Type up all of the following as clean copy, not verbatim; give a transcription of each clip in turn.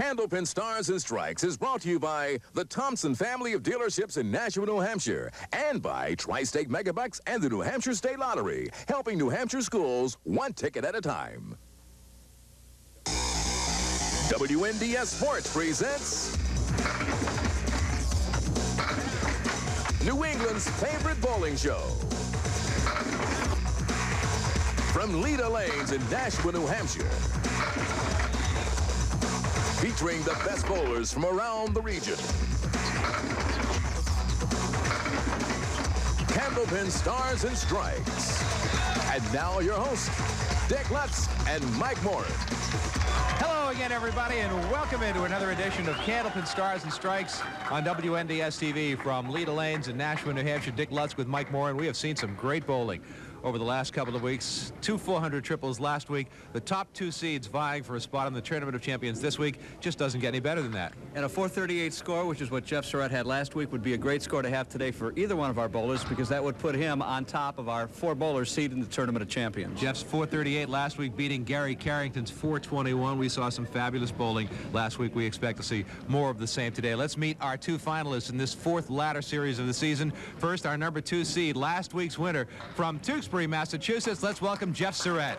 Candlepin Stars and Strikes is brought to you by the Thompson family of dealerships in Nashua, New Hampshire, and by Tri-State Megabucks and the New Hampshire State Lottery, helping New Hampshire schools one ticket at a time. WNDS Sports presents New England's favorite bowling show. From Leda Lanes in Nashua, New Hampshire. Featuring the best bowlers from around the region. Candlepin Stars and Strikes. And now your hosts, Dick Lutz and Mike Moore. Hello again, everybody, and welcome into another edition of Candlepin Stars and Strikes on WNDS TV from Leda Lanes in Nashua, New Hampshire. Dick Lutz with Mike Moore, and we have seen some great bowling over the last couple of weeks. 2 400 triples last week. The top 2 seeds vying for a spot in the Tournament of Champions this week. Just doesn't get any better than that. And a 438 score, which is what Jeff Surette had last week, would be a great score to have today for either one of our bowlers, because that would put him on top of our 4 bowlers seed in the Tournament of Champions. Jeff's 438 last week beating Gary Carrington's 421. We saw some fabulous bowling last week. We expect to see more of the same today. Let's meet our 2 finalists in this 4th ladder series of the season. First, our number 2 seed, last week's winner from Tewksbury, Massachusetts. Let's welcome Jeff Surette.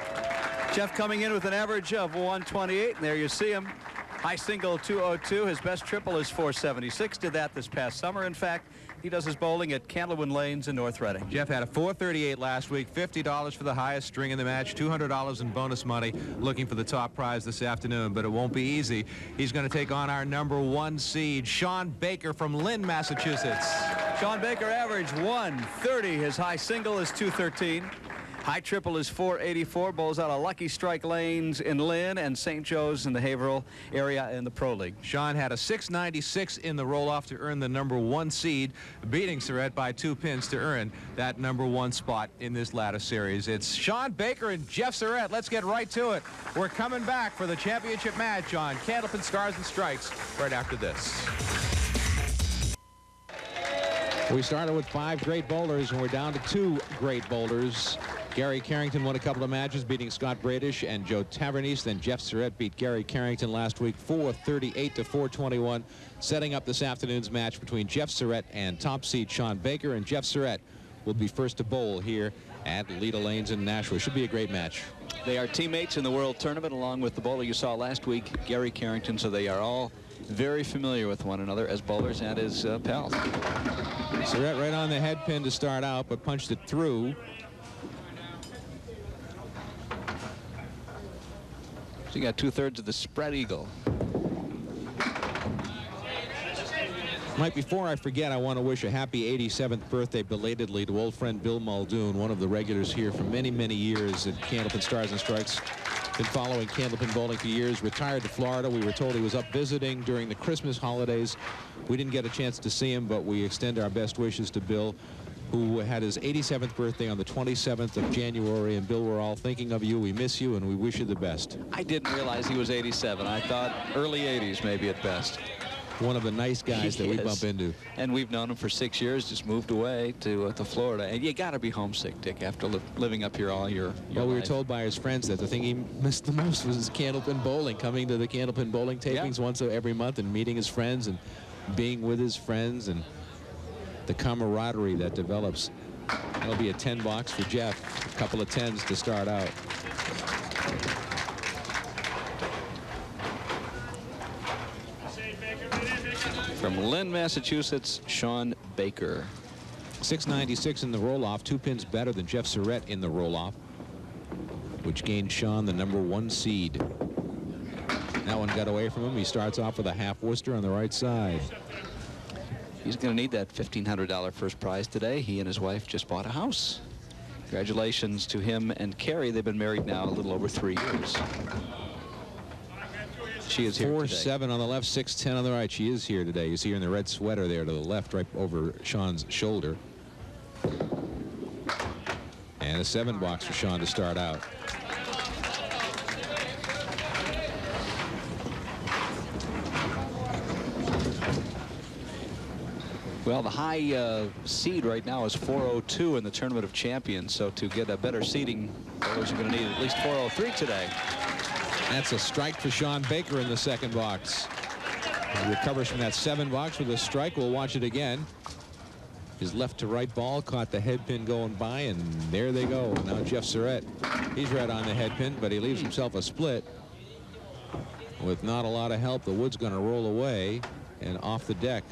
Jeff coming in with an average of 128, and there you see him. High single 202. His best triple is 476. Did that this past summer. In fact, he does his bowling at Candlepin Lanes in North Reading. Jeff had a 438 last week, $50 for the highest string in the match, $200 in bonus money, looking for the top prize this afternoon, but it won't be easy. He's going to take on our number 1 seed, Shawn Baker from Lynn, Massachusetts. Shawn Baker average 130. His high single is 213. High triple is 484. Bowls out of Lucky Strike Lanes in Lynn and St. Joe's in the Haverhill area in the Pro League. Shawn had a 696 in the roll-off to earn the number 1 seed, beating Surette by 2 pins to earn that number 1 spot in this ladder series. It's Shawn Baker and Jeff Surette. Let's get right to it. We're coming back for the championship match on Candlepin Stars and Strikes right after this. We started with 5 great bowlers, and we're down to 2 great bowlers. Gary Carrington won a couple of matches, beating Scott Bradish and Joe Tavernese. Then Jeff Surette beat Gary Carrington last week, 438 to 421, setting up this afternoon's match between Jeff Surette and top seed Shawn Baker. And Jeff Surette will be first to bowl here at Leda Lanes in Nashua. Should be a great match. They are teammates in the World Tournament, along with the bowler you saw last week, Gary Carrington, so they are all very familiar with one another as bowlers and as pals. Surette right on the head pin to start out, but punched it through. So you got 2/3 of the spread eagle. Mike, before I forget, I want to wish a happy 87th birthday belatedly to old friend Bill Muldoon, one of the regulars here for many, many years at Candlepin Stars and Strikes. Been following Candlepin bowling for years. Retired to Florida. We were told he was up visiting during the Christmas holidays. We didn't get a chance to see him, but we extend our best wishes to Bill, who had his 87th birthday on the 27th of January. And Bill, we're all thinking of you. We miss you, and we wish you the best. I didn't realize he was 87. I thought early 80s maybe at best. One of the nice guys that we bump into. And we've known him for 6 years, just moved away to Florida. And you got to be homesick, Dick, after living up here all your Well, we were life. told by his friends that the thing he missed the most was his Candlepin bowling, coming to the Candlepin bowling tapings once every month and meeting his friends and being with his friends and the camaraderie that develops. That'll be a 10 box for Jeff. A couple of 10s to start out. From Lynn, Massachusetts, Shawn Baker. 696 in the roll-off, 2 pins better than Jeff Surette in the roll-off, which gained Shawn the number 1 seed. That one got away from him. He starts off with a half Worcester on the right side. He's going to need that $1,500 first prize today. He and his wife just bought a house. Congratulations to him and Carrie. They've been married now a little over 3 years. She is here 4-7 on the left, 6-10 on the right. She is here today. You see her in the red sweater there to the left, right over Shawn's shoulder. And a 7 box for Shawn to start out. Well, the high seed right now is 402 in the Tournament of Champions. So to get a better seeding, those are going to need at least 403 today. That's a strike for Shawn Baker in the second box. He recovers from that 7 box with a strike. We'll watch it again. His left to right ball caught the head pin going by, and there they go. Now Jeff Surette, he's right on the head pin, but he leaves himself a split. With not a lot of help, the wood's going to roll away and off the deck.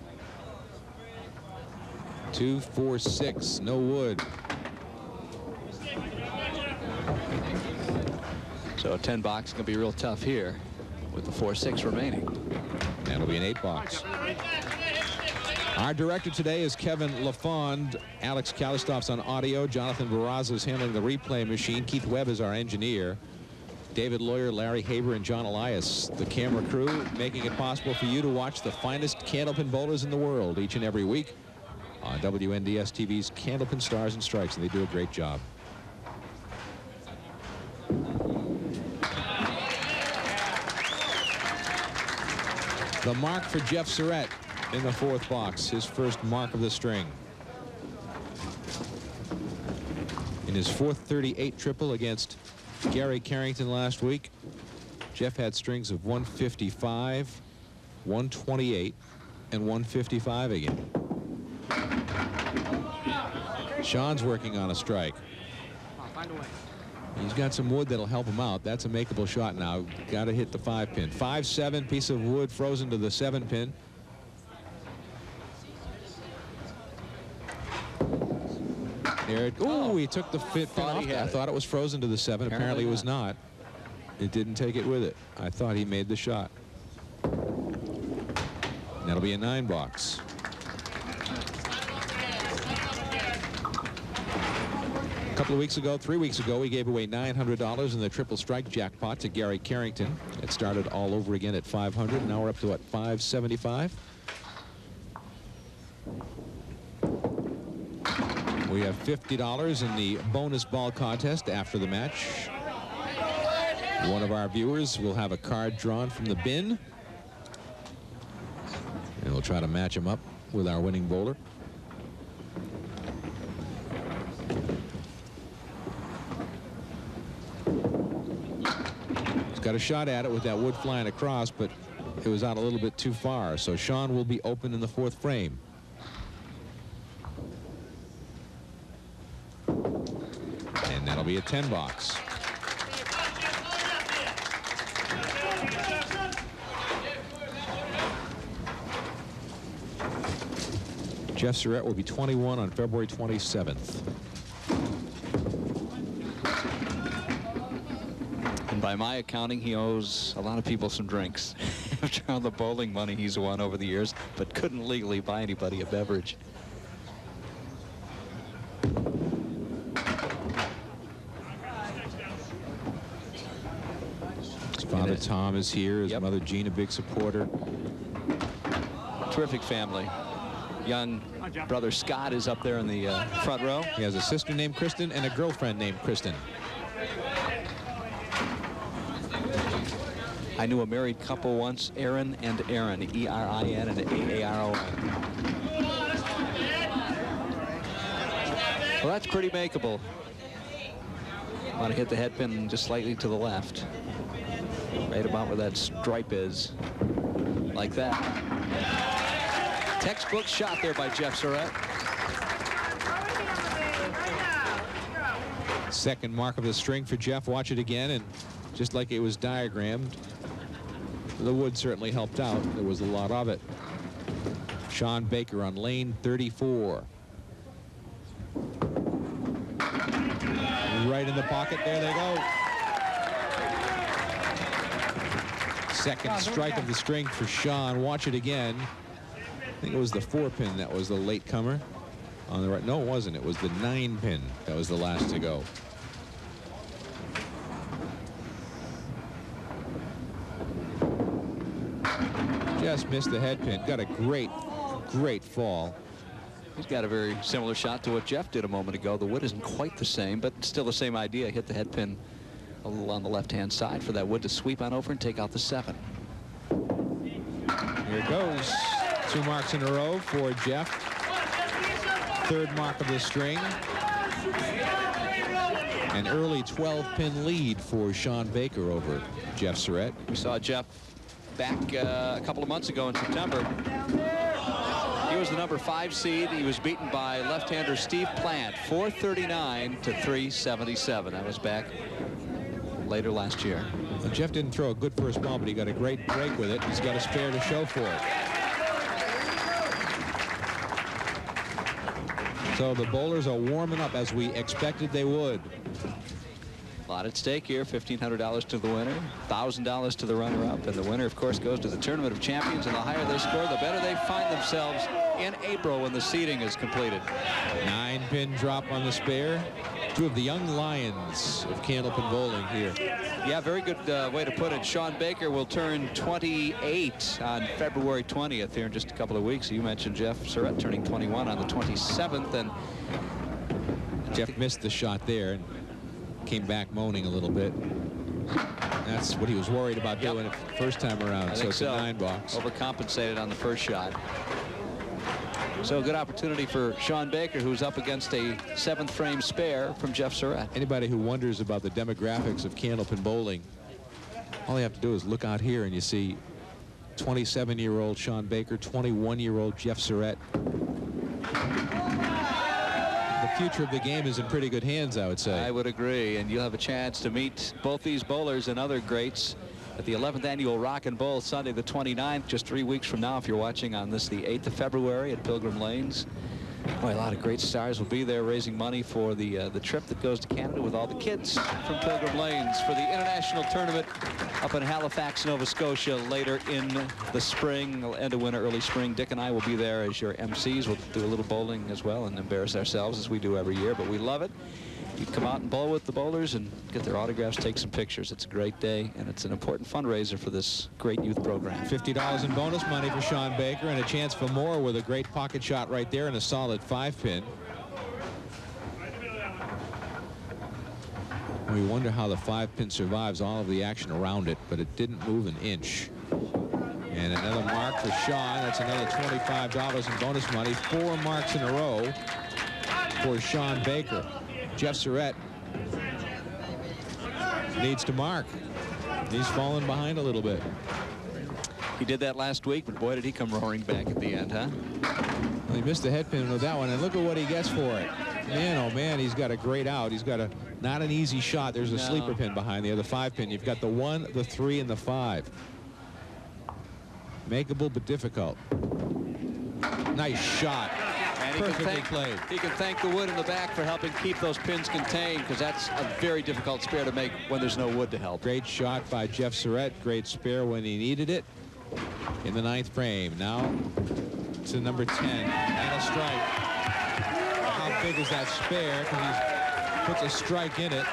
2, 4, 6, no wood. So a 10 box is going to be real tough here with the 4-6 remaining. That'll be an 8 box. Our director today is Kevin LaFond. Alex Kalistof's on audio. Jonathan Barraza is handling the replay machine. Keith Webb is our engineer. David Lawyer, Larry Haber, and John Elias, the camera crew, making it possible for you to watch the finest Candlepin bowlers in the world each and every week on WNDS TV's Candlepin Stars and Strikes, and they do a great job. The mark for Jeff Surette in the 4th box, his first mark of the string. In his 4th 38 triple against Gary Carrington last week, Jeff had strings of 155, 128, and 155 again. Shawn's working on a strike. He's got some wood that'll help him out. That's a makeable shot now. Got to hit the 5 pin. 5-7 piece of wood frozen to the 7 pin. There it, ooh, he took the pin off. I thought it was frozen to the 7. Apparently it was not. It didn't take it with it. I thought he made the shot. And that'll be a 9 box. A couple of weeks ago, 3 weeks ago, we gave away $900 in the triple strike jackpot to Gary Carrington. It started all over again at 500. Now we're up to what, 575? We have $50 in the bonus ball contest after the match. One of our viewers will have a card drawn from the bin, and we'll try to match him up with our winning bowler. He's got a shot at it with that wood flying across, but it was out a little bit too far. So Shawn will be open in the 4th frame. And that'll be a 10 box. Jeff Surette will be 21 on February 27th. And by my accounting, he owes a lot of people some drinks. After all the bowling money he's won over the years, but couldn't legally buy anybody a beverage. His father Tom is here. His mother Jean, a big supporter. Terrific family. Young brother Scott is up there in the front row. He has a sister named Kristen and a girlfriend named Kristen. I knew a married couple once, Aaron and Aaron, E-R-I-N and A-A-R-O-N. Well, that's pretty makeable. Want to hit the head pin just slightly to the left. Right about where that stripe is. Like that. Textbook shot there by Jeff Surette. Second mark of the string for Jeff. Watch it again, and just like it was diagrammed, the wood certainly helped out. There was a lot of it. Shawn Baker on lane 34. Right in the pocket. There they go. Second strike of the string for Shawn. Watch it again. I think it was the 4 pin that was the late comer on the right. No, it wasn't. It was the 9 pin that was the last to go. Just missed the head pin. Got a great fall. He's got a very similar shot to what Jeff did a moment ago. The wood isn't quite the same, but still the same idea. Hit the head pin a little on the left-hand side for that wood to sweep on over and take out the 7. Here it goes. 2 marks in a row for Jeff. Third mark of the string. An early 12-pin lead for Shawn Baker over Jeff Surette. We saw Jeff back a couple of months ago in September. He was the number 5 seed. He was beaten by left-hander Steve Plant, 439 to 377. That was back later last year. Well, Jeff didn't throw a good first ball, but he got a great break with it. He's got a spare to show for it. So the bowlers are warming up as we expected they would. A lot at stake here. $1,500 to the winner, $1,000 to the runner-up, and the winner, of course, goes to the Tournament of Champions. And the higher they score, the better they find themselves in April when the seeding is completed. 9-pin drop on the spare. Two of the young lions of Candlepin bowling here. Yeah, very good way to put it. Shawn Baker will turn 28 on February 20th here in just a couple of weeks. You mentioned Jeff Surette turning 21 on the 27th, and Jeff missed the shot there and came back moaning a little bit. That's what he was worried about doing it first time around. So it's a 9 box. Overcompensated on the first shot. So a good opportunity for Shawn Baker, who's up against a 7th frame spare from Jeff Surette. Anybody who wonders about the demographics of Candlepin bowling, all you have to do is look out here and you see 27-year-old Shawn Baker, 21-year-old Jeff Surette. The future of the game is in pretty good hands, I would say. I would agree, and you'll have a chance to meet both these bowlers and other greats at the 11th annual Rock and Bowl, Sunday the 29th, just 3 weeks from now if you're watching on this, the 8th of February at Pilgrim Lanes. Boy, a lot of great stars will be there raising money for the trip that goes to Canada with all the kids from Pilgrim Lanes for the international tournament up in Halifax, Nova Scotia later in the spring, end of winter, early spring. Dick and I will be there as your MCs. We'll do a little bowling as well and embarrass ourselves as we do every year, but we love it. You come out and bowl with the bowlers and get their autographs, take some pictures. It's a great day, and it's an important fundraiser for this great youth program. $50 in bonus money for Shawn Baker, and a chance for more with a great pocket shot right there and a solid 5-pin. We wonder how the 5-pin survives all of the action around it, but it didn't move an inch. And another mark for Shawn. That's another $25 in bonus money. 4 marks in a row for Shawn Baker. Jeff Surette needs to mark. He's fallen behind a little bit. He did that last week, but boy, did he come roaring back at the end, huh? Well, he missed the head pin with that one, and look at what he gets for it. Man, oh man, he's got a great out. He's got a not an easy shot. There's a sleeper pin behind there, the 5-pin. You've got the 1, the 3, and the 5. Makeable but difficult. Nice shot. And he can thank the wood in the back for helping keep those pins contained, because that's a very difficult spare to make when there's no wood to help. Great shot by Jeff Surette. Great spare when he needed it in the 9th frame. Now to number 10 and a strike. How big is that spare? Because he puts a strike in it.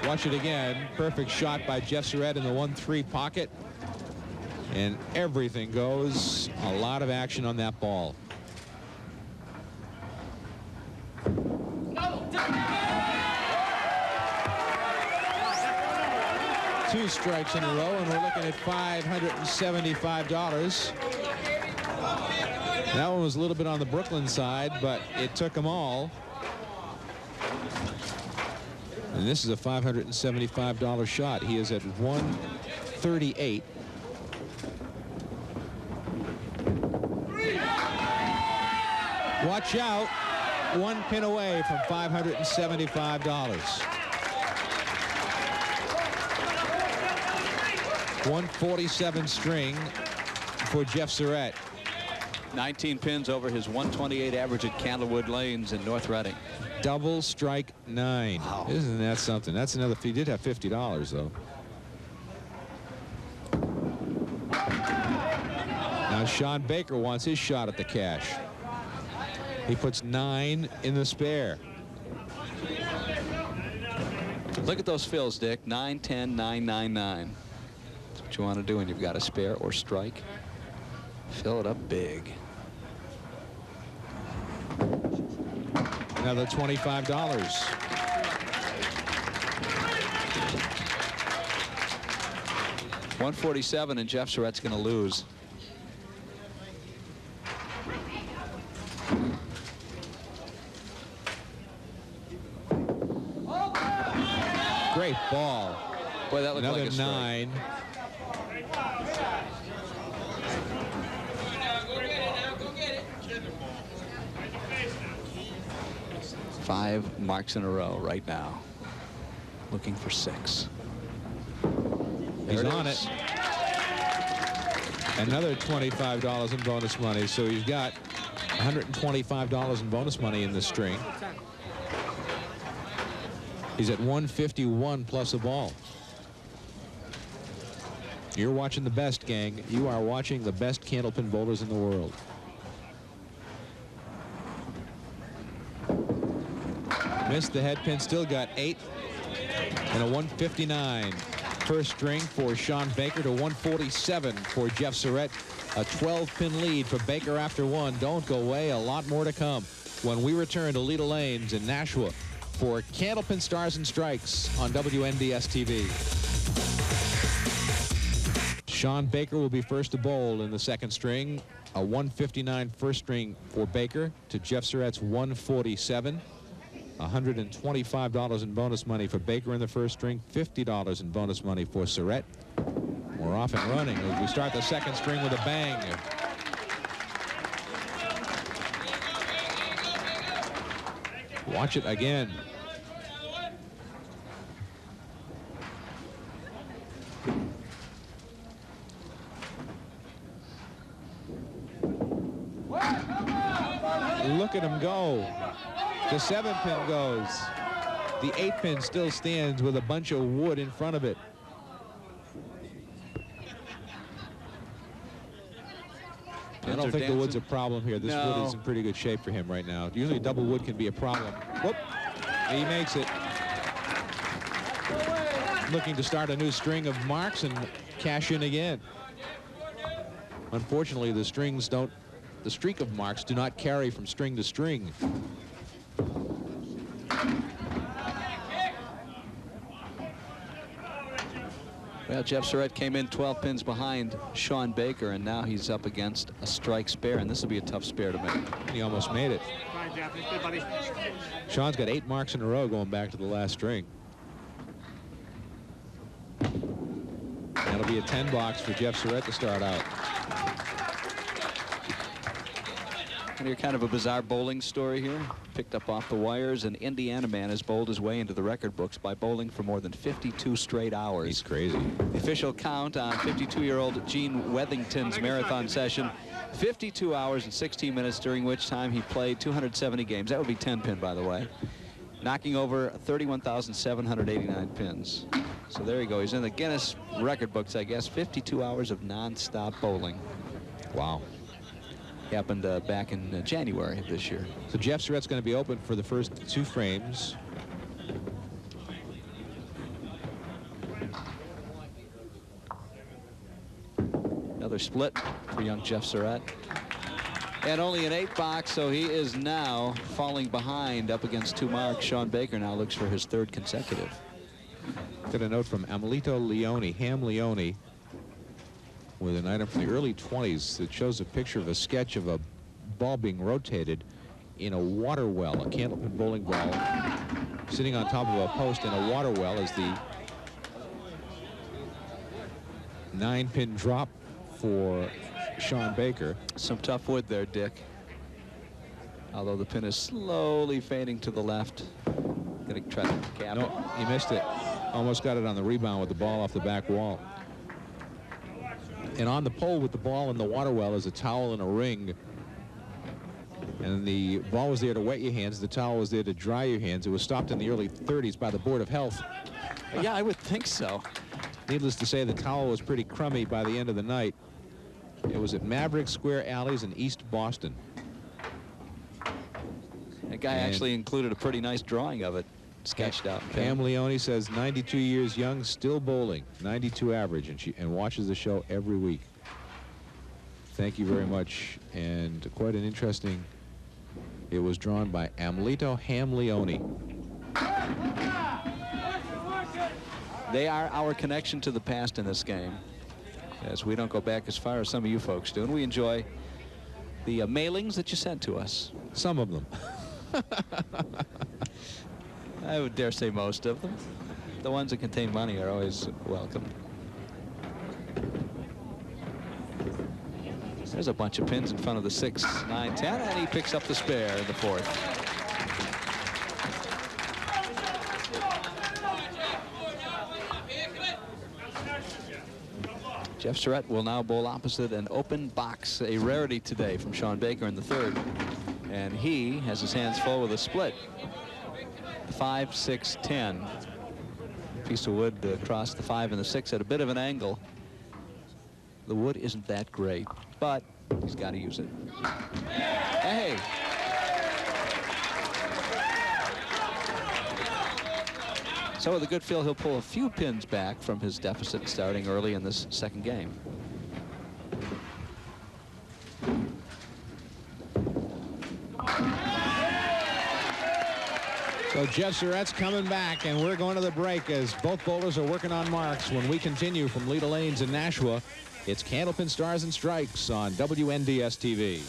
Watch it again. Perfect shot by Jeff Surette in the 1-3 pocket. And everything goes. A lot of action on that ball. Two strikes in a row, and we're looking at $575. That one was a little bit on the Brooklyn side, but it took them all. And this is a $575 shot. He is at 138. Watch out. 1 pin away from $575. 147 string for Jeff Surette. 19 pins over his 128 average at Candlewood Lanes in North Reading. Double strike 9. Wow. Isn't that something? That's another. He did have $50 though. Now Shawn Baker wants his shot at the cash. He puts 9 in the spare. Look at those fills, Dick. 9, 10, 9, 9, 9. That's what you want to do when you've got a spare or strike. Fill it up big. Another $25. $147, and Jeff Surette's going to lose. Great ball. Boy, that looked Another like a strike. 9. Five marks in a row right now. Looking for 6. He's on it. Another $25 in bonus money. So he's got $125 in bonus money in this string. He's at 151 plus a ball. You're watching the best, gang. You are watching the best candlepin bowlers in the world. Missed the head pin, still got 8 and a 159. First string for Shawn Baker to 147 for Jeff Surette. A 12-pin lead for Baker after 1. Don't go away. A lot more to come when we return to Leda Lanes in Nashua for Candlepin Stars and Strikes on WNDS TV. Shawn Baker will be first to bowl in the second string. A 159 first string for Baker to Jeff Surette's 147. $125 in bonus money for Baker in the first string, $50 in bonus money for Surette. We're off and running as we start the second string with a bang. Watch it again. Look at him go. The 7-pin goes. The 8-pin still stands with a bunch of wood in front of it. I don't think the wood's a problem here. This wood is in pretty good shape for him right now. Usually double wood can be a problem. Whoop. He makes it. Looking to start a new string of marks and cash in again. Unfortunately, the streak of marks do not carry from string to string. Well, Jeff Surette came in 12 pins behind Shawn Baker, and now he's up against a strike spare, and this will be a tough spare to make. He almost made it. Fine, Jeff. It's good, buddy. Shawn's got 8 marks in a row going back to the last string. That'll be a 10 box for Jeff Surette to start out. And you're kind of a bizarre bowling story here. Picked up off the wires. An Indiana man has bowled his way into the record books by bowling for more than 52 straight hours. He's crazy. The official count on 52-year-old Gene Wethington's marathon session, 52 hours and 16 minutes, during which time he played 270 games. That would be 10-pin, by the way. Knocking over 31,789 pins. So there you go. He's in the Guinness record books, I guess. 52 hours of non-stop bowling. Wow. Happened back in January of this year. So Jeff Surette's going to be open for the first 2 frames. Another split for young Jeff Surette. And only an 8 box, so he is now falling behind up against 2 marks. Shawn Baker now looks for his 3rd consecutive. Got a note from Amelito Leone, Ham Leone, with an item from the early 20s that shows a picture of a sketch of a ball being rotated in a water well, a Candlepin bowling ball sitting on top of a post in a water well as the 9-pin drop for Shawn Baker. Some tough wood there, Dick. Although the pin is slowly fading to the left. Gonna try to cap it. No, he missed it. Almost got it on the rebound with the ball off the back wall. And on the pole with the ball in the water well is a towel and a ring. And the ball was there to wet your hands. The towel was there to dry your hands. It was stopped in the early 30s by the Board of Health. Yeah, I would think so. Needless to say, the towel was pretty crummy by the end of the night. It was at Maverick Square Alleys in East Boston. That guy actually included a pretty nice drawing of it, sketched out. Pam Leone says 92 years young, still bowling, 92 average, and watches the show every week. Thank you very much. And quite an interesting, it was drawn by Amelito Ham Leone. They are our connection to the past in this game, as we don't go back as far as some of you folks do, and we enjoy the mailings that you sent to us. Some of them. I would dare say most of them. the ones that contain money are always welcome. There's a bunch of pins in front of the 6, 9, 10, and he picks up the spare in the 4th. Jeff Surette will now bowl opposite an open box, a rarity today from Shawn Baker in the 3rd. And he has his hands full with a split. 5, 6, 10. Piece of wood across the 5 and the 6 at a bit of an angle. The wood isn't that great, but he's got to use it. Hey! So with a good feel, he'll pull a few pins back from his deficit starting early in this 2nd game. So Jeff Surette's coming back, and we're going to the break as both bowlers are working on marks. When we continue from Leda Lanes in Nashua, it's Candlepin Stars and Strikes on WNDS TV.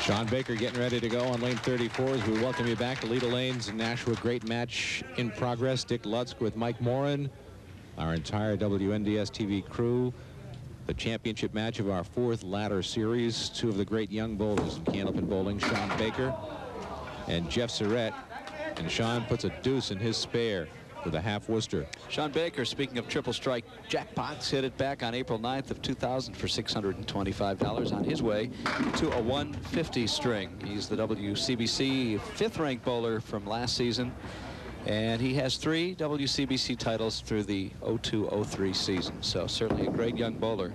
Shawn Baker getting ready to go on lane 34 as we welcome you back to Leda Lanes in Nashua. Great match in progress. Dick Lutzk with Mike Moran, our entire WNDS TV crew. The championship match of our 4th ladder series. 2 of the great young bowlers in Candlepin bowling, Shawn Baker and Jeff Surette. And Shawn puts a deuce in his spare with a half Worcester. Shawn Baker, speaking of triple strike jackpots, hit it back on April 9th of 2000 for $625 on his way to a 150 string. He's the WCBC 5th ranked bowler from last season, and he has 3 WCBC titles through the 02-03 season. So certainly a great young bowler.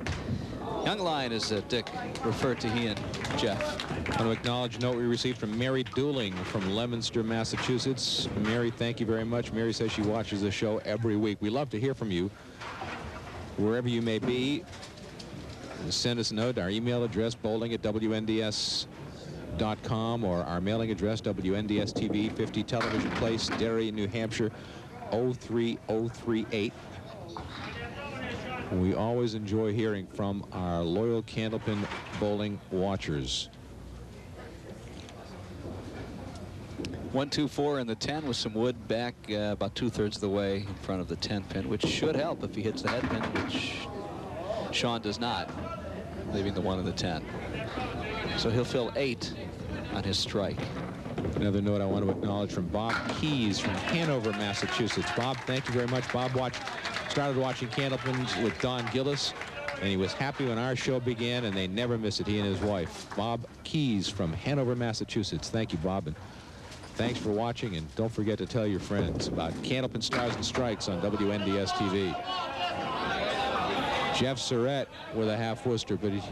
Young line, as Dick referred to he and Jeff. I want to acknowledge a note we received from Mary Dooling from Leominster, Massachusetts. Mary, thank you very much. Mary says she watches the show every week. We love to hear from you. Wherever you may be, send us a note. Our email address, bowling@WNDS.com, or our mailing address, WNDS TV, 50 Television Place, Derry, New Hampshire, 03038. We always enjoy hearing from our loyal Candlepin bowling watchers. 1, 2, 4 in the 10 with some wood back about 2/3 of the way in front of the 10 pin, which should help if he hits the head pin, which Shawn does not, leaving the 1 in the 10. So he'll fill 8 on his strike. Another note I want to acknowledge from Bob Keys from Hanover, Massachusetts. Bob, thank you very much. Bob started watching Candlepins with Don Gillis, and he was happy when our show began, and they never miss it, he and his wife. Bob Keys from Hanover, Massachusetts. Thank you, Bob, and thanks for watching, and don't forget to tell your friends about Candlepin Stars and Strikes on WNDS TV. Jeff Surette with a half Worcester, but he...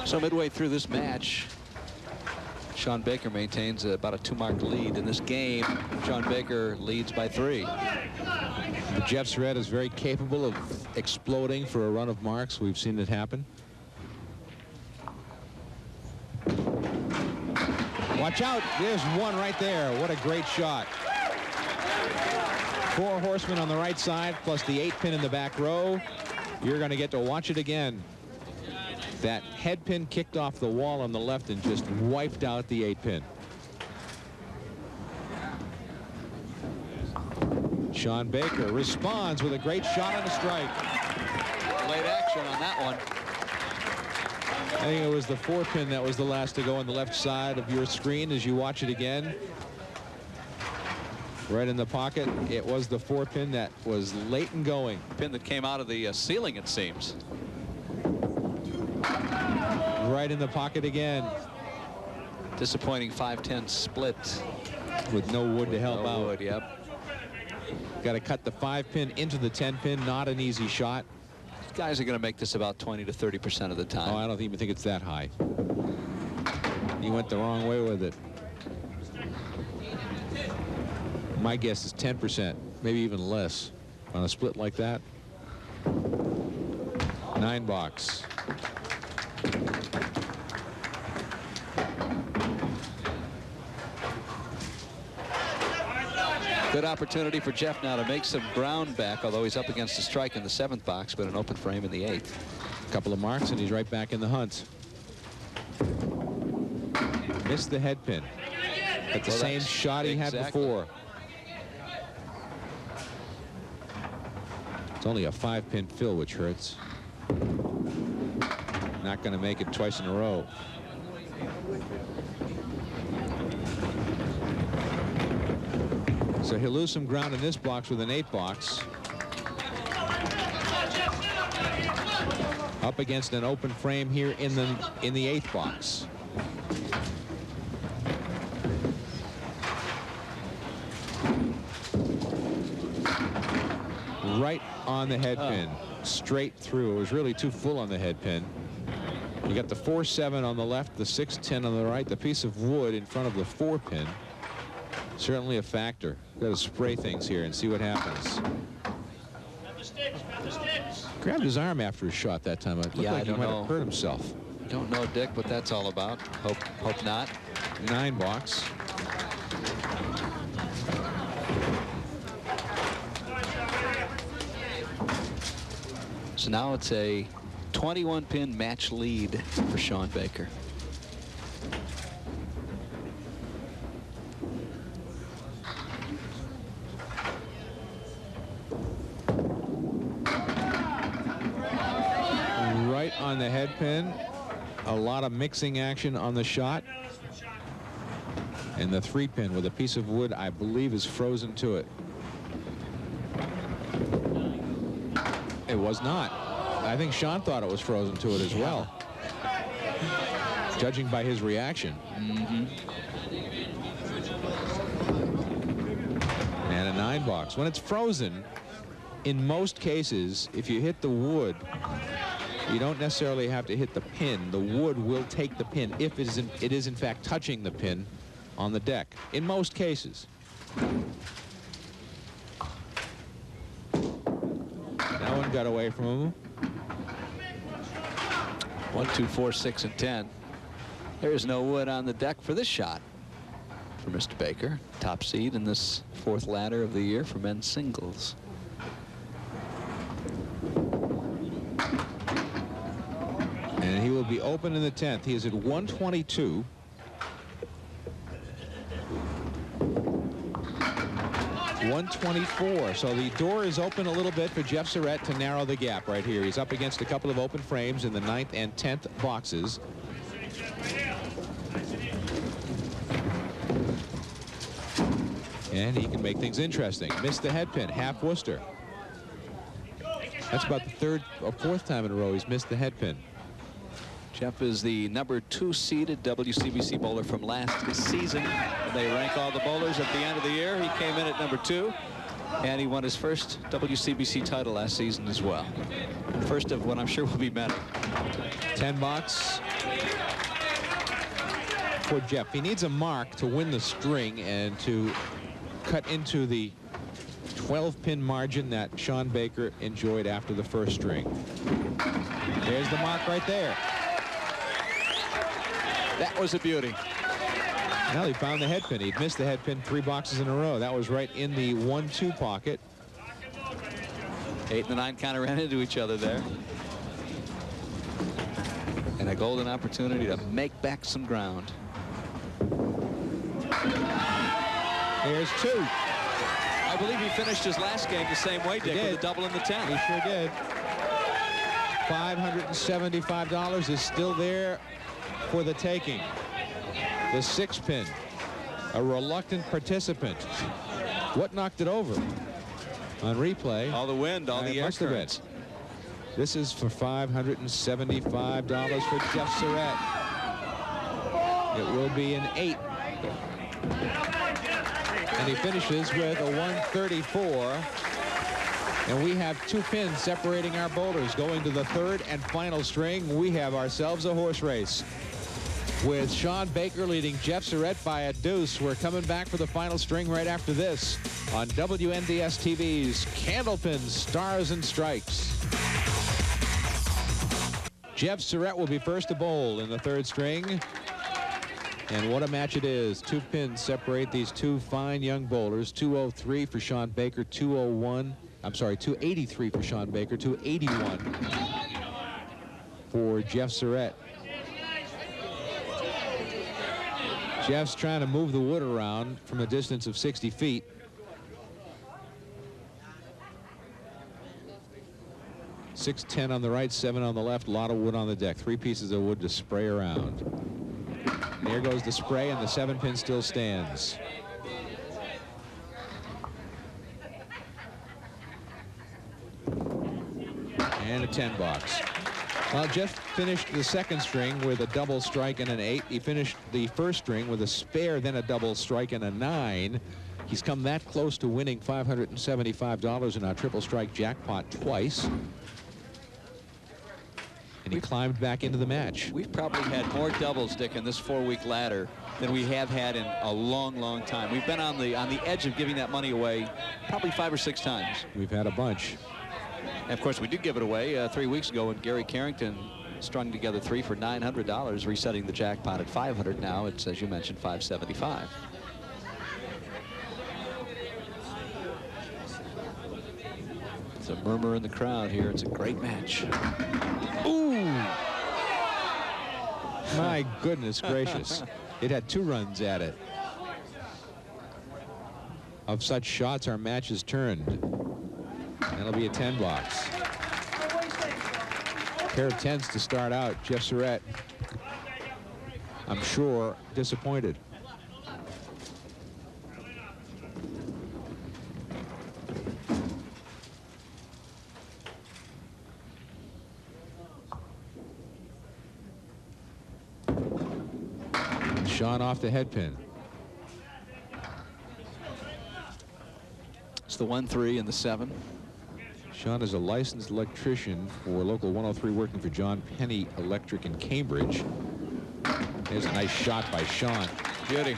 So midway through this match, Shawn Baker maintains about a 2-mark lead. In this game, Shawn Baker leads by 3. But Jeff Surette is very capable of exploding for a run of marks. We've seen it happen. Watch out. There's one right there. What a great shot. 4 horsemen on the right side, plus the 8 pin in the back row. You're going to get to watch it again. That head pin kicked off the wall on the left and just wiped out the 8 pin. Shawn Baker responds with a great shot on a strike. Late action on that one. I think it was the 4 pin that was the last to go on the left side of your screen as you watch it again. Right in the pocket. It was the 4 pin that was late in going. Pin that came out of the ceiling, it seems. Right in the pocket again. Disappointing 5-10 split. With no wood to help out. Wood, yep. Got to cut the 5 pin into the 10 pin. Not an easy shot. These guys are going to make this about 20 to 30% of the time. Oh, I don't even think it's that high. He went the wrong way with it. My guess is 10%, maybe even less on a split like that. 9 box. Good opportunity for Jeff now to make some ground back, although he's up against a strike in the 7th box, but an open frame in the 8th. A couple of marks, and he's right back in the hunt. Missed the head pin. But the same shot he had before. It's only a 5-pin fill, which hurts. Not going to make it twice in a row. So he'll lose some ground in this box with an 8 box. Up against an open frame here in the 8th box. Right on the head pin, straight through. It was really too full on the head pin. You got the 4-7 on the left, the 6-10 on the right, the piece of wood in front of the 4-pin. Certainly a factor. Got to spray things here and see what happens. Grabbed his arm after his shot that time. It looked like he might have hurt himself. Don't know, Dick, what that's all about. Hope not. 9 box. So now it's a 21-pin match lead for Shawn Baker. Right on the head pin. A lot of mixing action on the shot. And the 3-pin with a piece of wood, I believe, is frozen to it. It was not. I think Shawn thought it was frozen to it as well, judging by his reaction. And a 9 box. When it's frozen, in most cases, if you hit the wood, you don't necessarily have to hit the pin. The wood will take the pin if it is in fact touching the pin on the deck, in most cases. That one got away from him. 1, 2, 4, 6, and 10. There is no wood on the deck for this shot for Mr. Baker. Top seed in this 4th ladder of the year for men's singles. And he will be open in the 10th. He is at 122. .124. So the door is open a little bit for Jeff Surette to narrow the gap right here. He's up against a couple of open frames in the 9th and 10th boxes. And he can make things interesting. Missed the head pin, half Worcester. That's about the 3rd or 4th time in a row he's missed the head pin. Jeff is the number 2 seeded WCBC bowler from last season. They rank all the bowlers at the end of the year. He came in at number 2, and he won his first WCBC title last season as well. First of what I'm sure will be many. 10 box for Jeff. He needs a mark to win the string and to cut into the 12-pin margin that Shawn Baker enjoyed after the first string. There's the mark right there. That was a beauty. Well, he found the head pin. He'd missed the head pin 3 boxes in a row. That was right in the 1-2 pocket. 8 and the 9 kind of ran into each other there. And a golden opportunity to make back some ground. There's 2. I believe he finished his last game the same way, Dick, with a double in the 10th. He sure did. $575 is still there for the taking. The 6-pin, a reluctant participant. What knocked it over? On replay. All the wind, all the air currents. This is for $575 for Jeff Surette. It will be an 8. And he finishes with a 134. And we have 2 pins separating our bowlers. Going to the 3rd and final string, we have ourselves a horse race. with Shawn Baker leading Jeff Surette by a deuce. We're coming back for the final string right after this on WNDS TV's Candlepin Stars and Strikes. Jeff Surette will be first to bowl in the third string. And what a match it is. 2 pins separate these two fine young bowlers. 203 for Shawn Baker, 201. I'm sorry, 283 for Shawn Baker, 281 for Jeff Surette. Jeff's trying to move the wood around from a distance of 60 feet. .610 on the right, 7 on the left, a lot of wood on the deck. 3 pieces of wood to spray around. There goes the spray, and the 7-pin still stands. And a 10 box. Well, Jeff finished the second string with a double strike and an 8. He finished the first string with a spare, then a double strike and a 9. He's come that close to winning $575 in our triple strike jackpot twice. And he climbed back into the match. We've probably had more doubles, Dick, in this 4-week ladder than we have had in a long, long time. We've been on the edge of giving that money away probably 5 or 6 times. We've had a bunch. And of course, we did give it away 3 weeks ago when Gary Carrington strung together 3 for $900, resetting the jackpot at $500. Now it's, as you mentioned, $575. It's a murmur in the crowd here. It's a great match. Ooh! My goodness gracious. It had 2 runs at it. Of such shots, our match is turned. That'll be a 10 box. Pair of 10s to start out. Jeff Surette, I'm sure, disappointed. Shawn off the headpin. It's the 1-3 and the 7. Shawn is a licensed electrician for Local 103, working for John Penny Electric in Cambridge. There's a nice shot by Shawn. Beauty.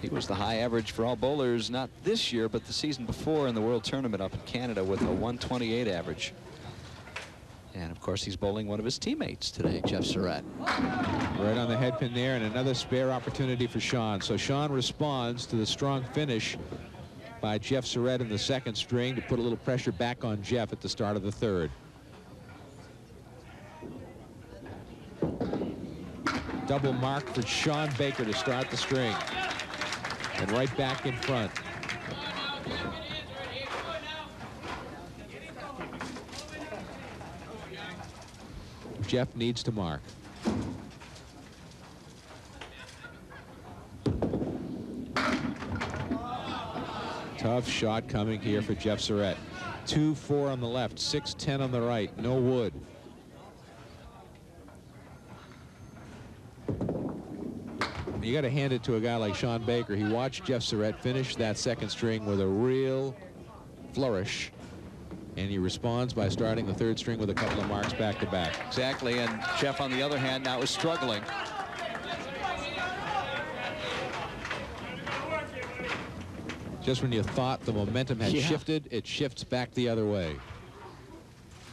He was the high average for all bowlers, not this year, but the season before in the World Tournament up in Canada with a 128 average. And of course, he's bowling one of his teammates today, Jeff Surette. Right on the headpin there, and another spare opportunity for Shawn. So Shawn responds to the strong finish by Jeff Surette in the second string to put a little pressure back on Jeff at the start of the third. Double mark for Shawn Baker to start the string. And right back in front. Jeff needs to mark. Tough shot coming here for Jeff Surette. 2-4 on the left, 6-10 on the right, no wood. You got to hand it to a guy like Shawn Baker. He watched Jeff Surette finish that second string with a real flourish. And he responds by starting the third string with a couple of marks back to back. Exactly, and Jeff, on the other hand, now is struggling. Just when you thought the momentum had shifted, it shifts back the other way.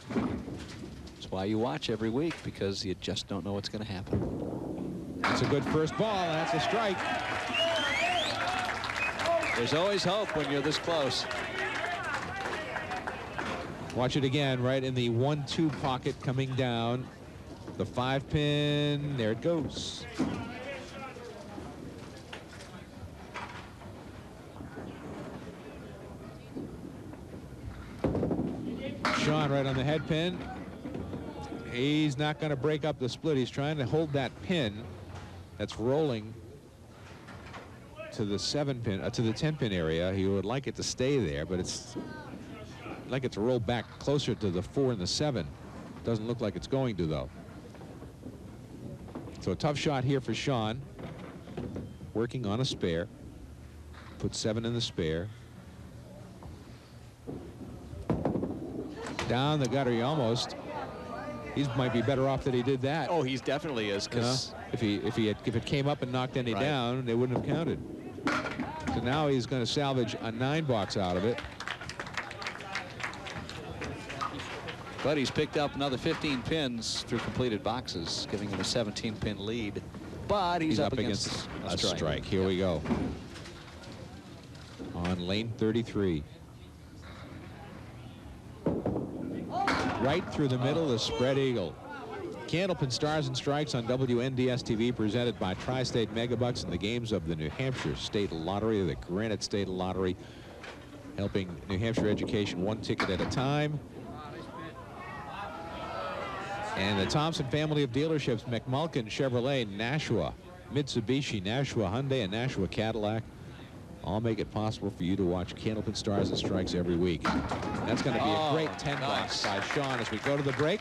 That's why you watch every week, because you just don't know what's going to happen. That's a good first ball, and that's a strike. There's always hope when you're this close. Watch it again, right in the 1-2 pocket coming down. The 5-pin, there it goes. Shawn right on the head pin. He's not going to break up the split. He's trying to hold that pin that's rolling to the 7-pin, to the 10-pin area. He would like it to stay there, but it's like it to roll back closer to the 4 and the 7. Doesn't look like it's going to, though. So a tough shot here for Shawn. Working on a spare. Put 7 in the spare. Down the gutter, he almost. He might be better off that he did that. Oh, he definitely is. Because if it came up and knocked any down, they wouldn't have counted. So now he's going to salvage a 9-box out of it. But he's picked up another 15 pins through completed boxes, giving him a 17-pin lead. But he's up against a strike. Here we go. On lane 33. Right through the middle, the spread eagle. Candlepin Stars and Strikes on WNDS TV, presented by Tri-State Megabucks in the games of the New Hampshire State Lottery, the Granite State Lottery, helping New Hampshire education one ticket at a time. And the Thompson family of dealerships, McMulkin, Chevrolet, Nashua, Mitsubishi, Nashua Hyundai, and Nashua Cadillac, all make it possible for you to watch Candlepin Stars and Strikes every week. That's going to be a great 10-box by Shawn as we go to the break.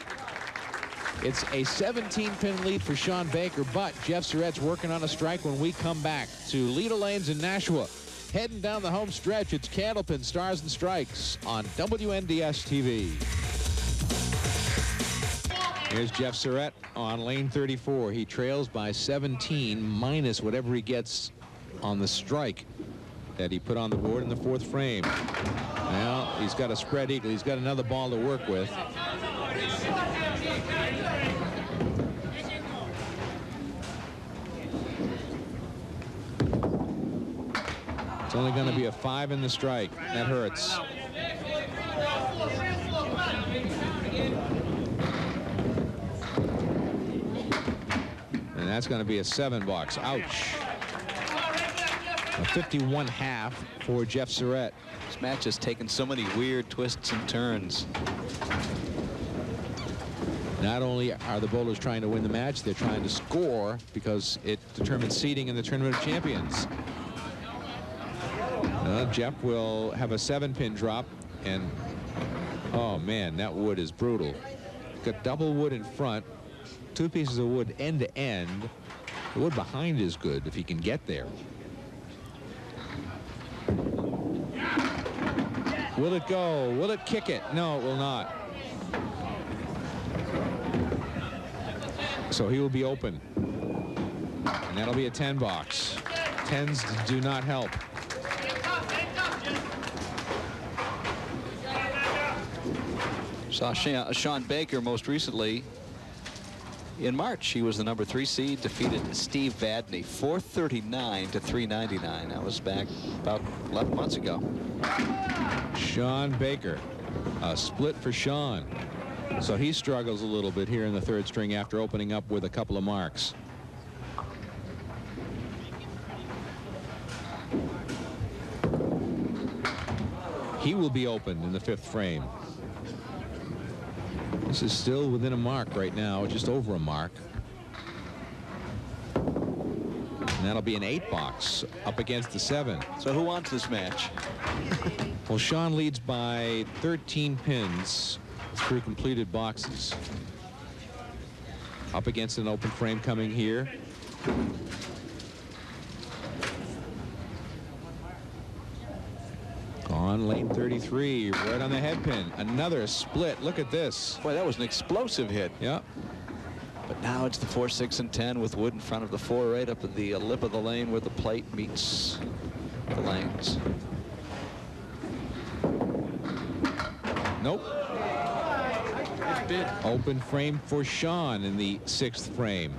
It's a 17-pin lead for Shawn Baker, but Jeff Surette's working on a strike when we come back to Leda Lanes in Nashua. Heading down the home stretch, it's Candlepin Stars and Strikes on WNDS TV. Here's Jeff Surette on lane 34. He trails by 17 minus whatever he gets on the strike that he put on the board in the 4th frame. Well, he's got a spread eagle. He's got another ball to work with. It's only going to be a 5 in the strike. That hurts. And that's going to be a 7-box. Ouch. A 51.5 for Jeff Surette. This match has taken so many weird twists and turns. Not only are the bowlers trying to win the match, they're trying to score because it determines seeding in the Tournament of Champions. Jeff will have a 7-pin drop, and oh man, that wood is brutal. Got double wood in front, 2 pieces of wood end to end. The wood behind is good if he can get there. Will it go? Will it kick it? No, it will not. So he will be open. And that'll be a 10-box. 10s do not help. Saw Shawn Baker most recently in March. He was the number 3 seed, defeated Steve Vadney 439 to 399. That was back about 11 months ago. Shawn Baker, a split for Shawn. So he struggles a little bit here in the 3rd string after opening up with a couple of marks. He will be open in the 5th frame. This is still within a mark right now, just over a mark. And that'll be an 8-box up against the 7. So who wants this match? Well, Shawn leads by 13 pins through completed boxes. Up against an open frame coming here. On lane 33, right on the head pin. Another split. Look at this. Boy, that was an explosive hit. Yep. But now it's the 4, 6, and 10 with wood in front of the 4, right up at the lip of the lane where the plate meets the lanes. Nope. Open frame for Shawn in the 6th frame.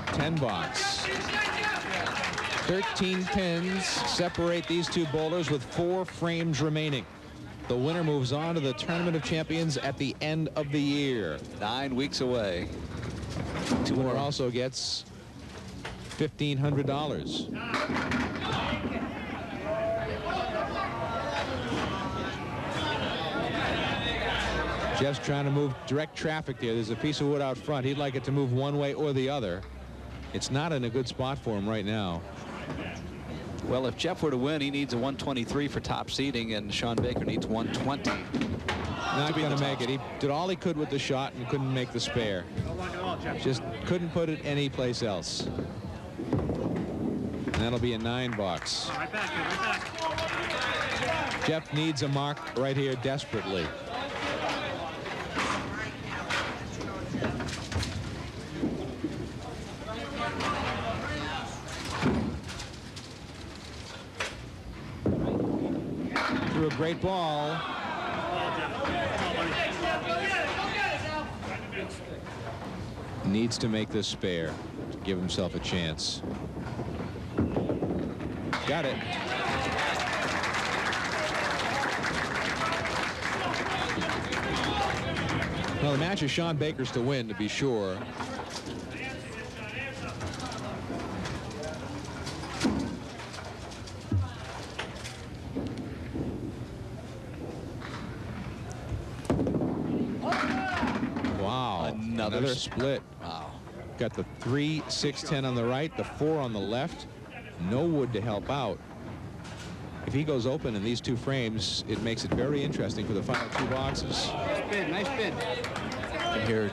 $10. 13 pins separate these 2 bowlers with 4 frames remaining. The winner moves on to the Tournament of Champions at the end of the year. 9 weeks away. The winner also gets $1,500. Jeff's trying to move direct traffic there. There's a piece of wood out front. He'd like it to move one way or the other. It's not in a good spot for him right now. Well, if Jeff were to win, he needs a 123 for top seeding, and Shawn Baker needs 120. Not going to make it. He did all he could with the shot and couldn't make the spare. Just couldn't put it anyplace else. And that'll be a 9-box. Right back, right back. Jeff needs a mark right here desperately. Threw a great ball. Needs to make this spare to give himself a chance. Got it. Well, the match is Shawn Baker's to win, to be sure. Wow. Another split. Wow. Got the 3, 6, 10 on the right, the 4 on the left. No wood to help out. If he goes open in these 2 frames, it makes it very interesting for the final 2 boxes. Nice bid, nice bid. You can hear,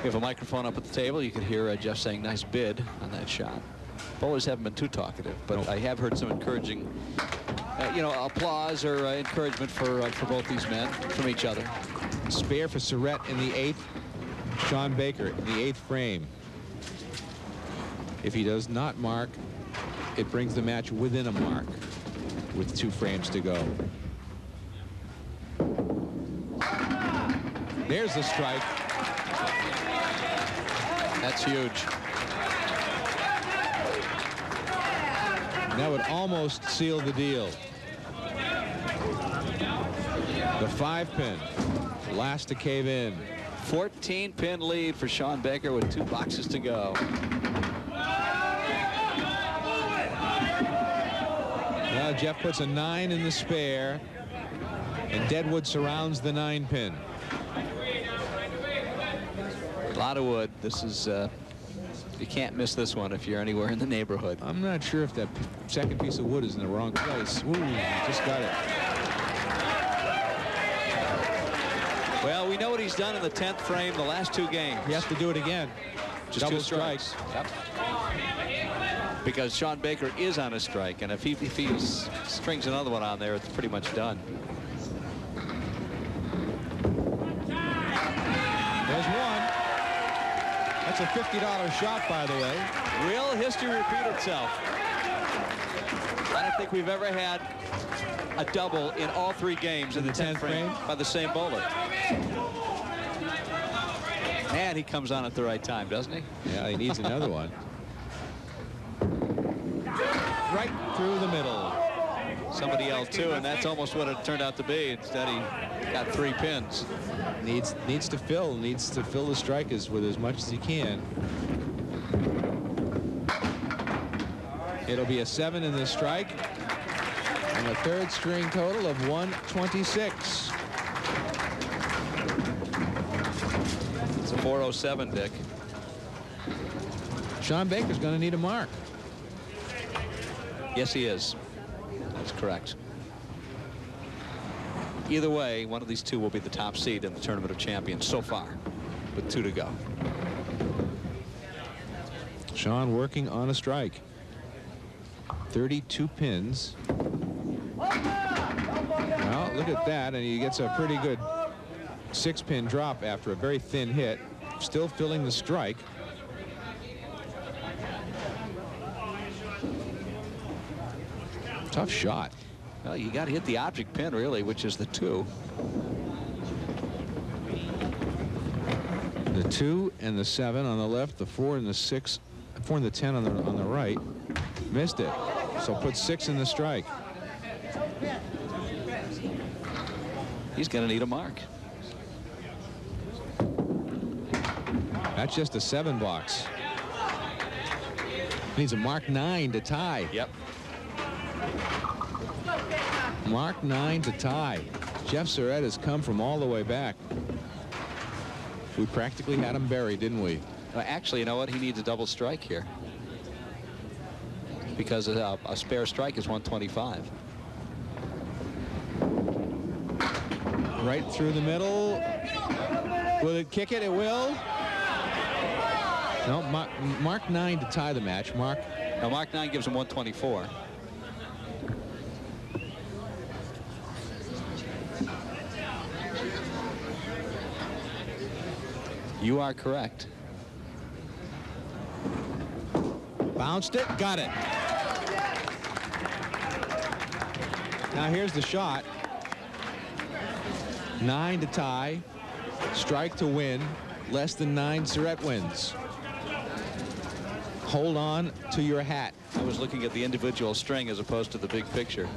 we have a microphone up at the table. You can hear Jeff saying nice bid on that shot. Bowlers haven't been too talkative, but I have heard some encouraging, you know, applause or encouragement for both these men from each other. Spare for Surette in the 8th. Shawn Baker in the 8th frame. If he does not mark, it brings the match within a mark with 2 frames to go. There's the strike. That's huge. That would almost seal the deal. The 5-pin, last to cave in. 14-pin lead for Shawn Baker with 2 boxes to go. Well, Jeff puts a 9 in the spare, and Deadwood surrounds the 9-pin. A lot of wood. This is, you can't miss this one if you're anywhere in the neighborhood. I'm not sure if that second piece of wood is in the wrong place. Ooh, just got it. Well, we know what he's done in the 10th frame the last 2 games. He has to do it again. Just double 2 strikes. Yep. Because Shawn Baker is on a strike, and if he strings another one on there, it's pretty much done. There's one. That's a $50 shot, by the way. Will history repeat itself? I don't think we've ever had a double in all 3 games in the 10th frame by the same bowler. Man, he comes on at the right time, doesn't he? Yeah, he needs another one. Right through the middle. Somebody yelled 2, and that's almost what it turned out to be. Instead, he got 3 pins. Needs to fill the strikers with as much as he can. It'll be a 7 in the strike, and a 3rd string total of 126. It's a 407, Dick. Shawn Baker's going to need a mark. Yes, he is. That's correct. Either way, one of these 2 will be the top seed in the Tournament of Champions so far, with 2 to go. Shawn working on a strike. 32 pins. Well, look at that, and he gets a pretty good 6-pin drop after a very thin hit. Still filling the strike. Tough shot. Well, you got to hit the object pin, really, which is the 2. The 2 and the 7 on the left, the 4 and the 6, 4 and the 10 on the right. Missed it. So put 6 in the strike. He's going to need a mark. That's just a 7 box. Needs a mark 9 to tie. Yep. Mark 9 to tie. Jeff Surette has come from all the way back. We practically had him buried, didn't we? Actually, you know what? He needs a double strike here. Because a spare strike is 125. Right through the middle. Will it kick it? It will. No, Mark 9 to tie the match. Mark 9 gives him 124. You are correct. Bounced it, got it. Now here's the shot. 9 to tie, strike to win. Less than 9, Surette wins. Hold on to your hat. I was looking at the individual string as opposed to the big picture.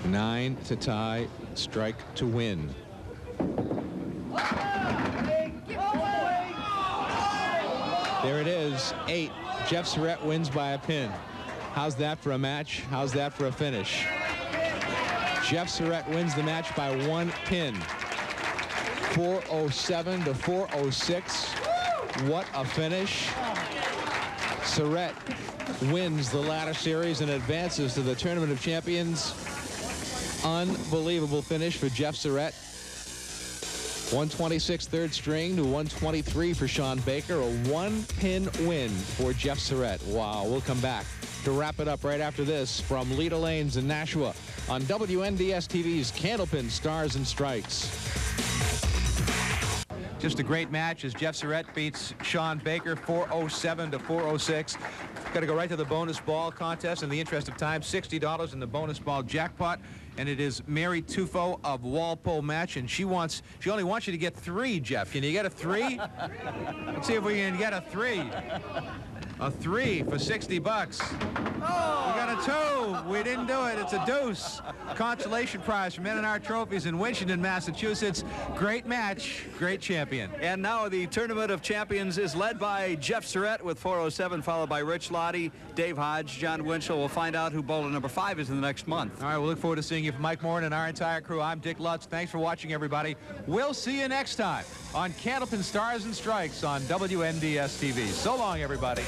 Nine to tie, strike to win. There it is, 8. Jeff Surette wins by a pin. How's that for a match? How's that for a finish? Jeff Surette wins the match by 1 pin. 407 to 406. What a finish. Surette wins the ladder series and advances to the Tournament of Champions. Unbelievable finish for Jeff Surette. 126 third string to 123 for Shawn Baker. A 1-pin win for Jeff Surette. Wow, we'll come back to wrap it up right after this from Leda Lanes in Nashua on WNDS-TV's Candlepin Stars and Strikes. Just a great match as Jeff Surette beats Shawn Baker 407 to 406. Got to go right to the bonus ball contest. In the interest of time, $60 in the bonus ball jackpot. And it is Mary Tufo of Walpole Match, and she only wants you to get 3, Jeff. Can you get a 3? Let's see if we can get a 3. A 3 for $60. We got a 2. We didn't do it. It's a deuce. Consolation prize from N&R Trophies in Winchendon, Massachusetts. Great match, great champion. And now the Tournament of Champions is led by Jeff Surette with 407, followed by Rich Lottie, Dave Hodge, John Winchell. We'll find out who bowler number 5 is in the next month. All right, we'll look forward to seeing you. For Mike Morin and our entire crew, I'm Dick Lutz. Thanks for watching, everybody. We'll see you next time on Candlepin Stars and Strikes on WNDS-TV. So long, everybody.